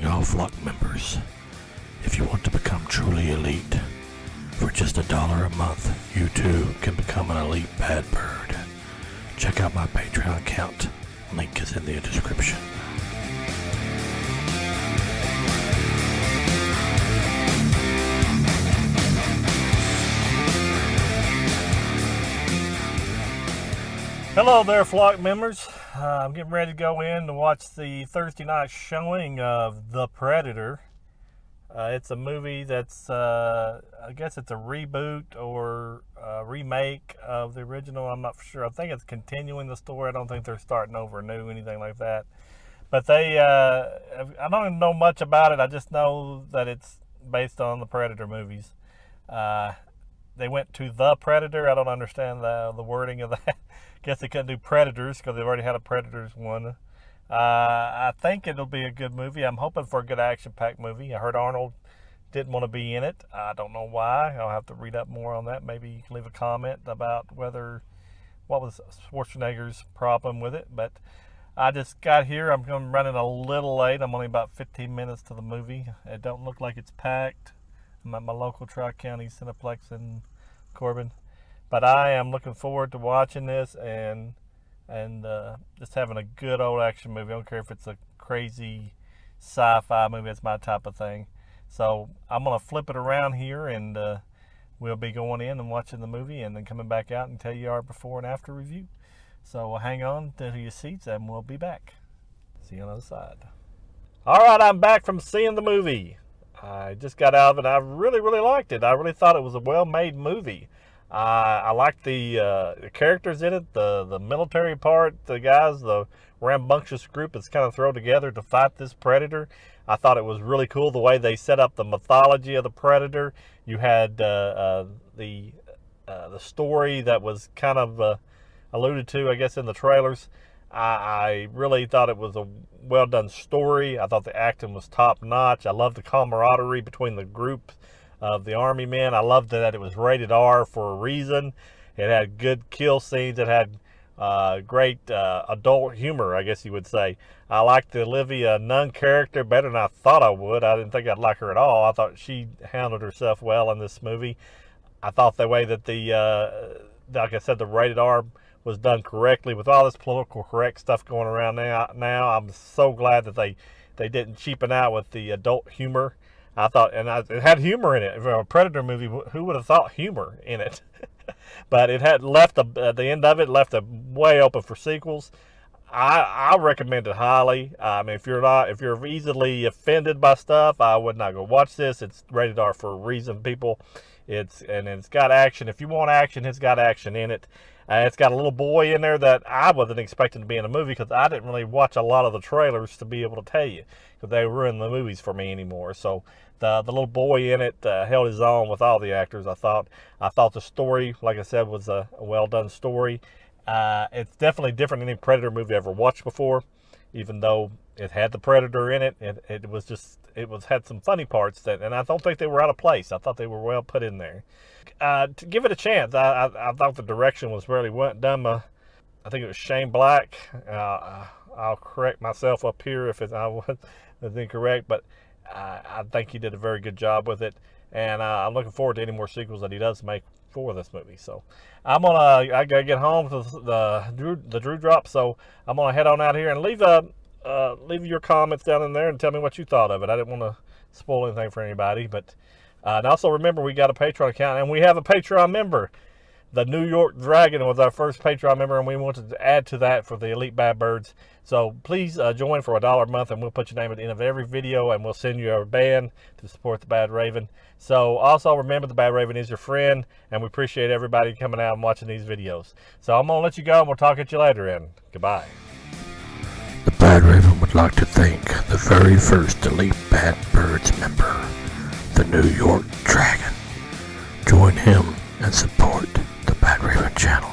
telling all flock members, if you want to become truly elite, for just $1 a month, you too can become an elite bad bird. Check out my Patreon account. Link is in the description. Hello there, flock members. I'm getting ready to go in to watch the Thursday night showing of The Predator. It's a movie that's, I guess it's a reboot or a remake of the original. I'm not sure. I think it's continuing the story. I don't think they're starting over new, anything like that. But I don't even know much about it. I just know that it's based on the Predator movies. They went to The Predator. I don't understand the wording of that. Guess they couldn't do Predators because they've already had a Predators one. I think it'll be a good movie. I'm hoping for a good action-packed movie. I heard Arnold didn't want to be in it. I don't know why. I'll have to read up more on that. Maybe you can leave a comment about what was Schwarzenegger's problem with it. But I just got here. I'm running a little late. I'm only about 15 minutes to the movie. It don't look like it's packed. I'm at my local Tri-County Cineplex in Corbin. But I am looking forward to watching this and just having a good old action movie. I don't care if it's a crazy sci-fi movie. It's my type of thing. So I'm going to flip it around here, and we'll be going in and watching the movie and then coming back out and tell you our before and after review. So hang on to your seats, and we'll be back. See you on the other side. All right, I'm back from seeing the movie. I just got out of it. I really, really liked it. I really thought it was a well-made movie. I liked the characters in it, the military part, the guys, the rambunctious group that's kind of thrown together to fight this Predator. I thought it was really cool the way they set up the mythology of the Predator. You had the story that was kind of alluded to, I guess, in the trailers. I really thought it was a well-done story. I thought the acting was top-notch. I loved the camaraderie between the group of the Army men. I loved that it was rated R for a reason. It had good kill scenes. It had great adult humor, I guess you would say. I liked the Olivia Nunn character better than I thought I would. I didn't think I'd like her at all. I thought she handled herself well in this movie. I thought the way that like I said, the rated R was done correctly with all this political correct stuff going around now. I'm so glad that they didn't cheapen out with the adult humor. I thought, it had humor in it. For a Predator movie, who would have thought humor in it? But it had left at the end of it left it way open for sequels. I recommend it highly. I mean, if you're easily offended by stuff, I would not go watch this. It's rated R for a reason, people. It's got action. If you want action, it's got action in it. It's got a little boy in there that I wasn't expecting to be in a movie because I didn't really watch a lot of the trailers to be able to tell you because they ruin the movies for me anymore. So the little boy in it held his own with all the actors. I thought the story, like I said, was a well-done story. It's definitely different than any Predator movie I ever watched before, even though it had the Predator in it. It had some funny parts and I don't think they were out of place. I thought they were well put in there. To give it a chance, I thought the direction was really well done. I think it was Shane Black. I'll correct myself up here if I was incorrect, but I think he did a very good job with it, and I'm looking forward to any more sequels that he does make for this movie. So I gotta get home to the Drew drop, so I'm gonna head on out here and leave your comments down in there and tell me what you thought of it. I didn't want to spoil anything for anybody, but and also remember, we got a Patreon account, and we have a Patreon member. The New York Dragon was our first Patreon member, and we wanted to add to that for the Elite Bad Birds. So please join for $1 a month, and we'll put your name at the end of every video, and we'll send you a band to support the Bad Raven. So also remember, the Bad Raven is your friend, and we appreciate everybody coming out and watching these videos. So I'm going to let you go, and we'll talk at you later, and goodbye. The Bad Raven would like to thank the very first Elite Bad Birds member, the New York Dragon. Join him and support the Badraven channel.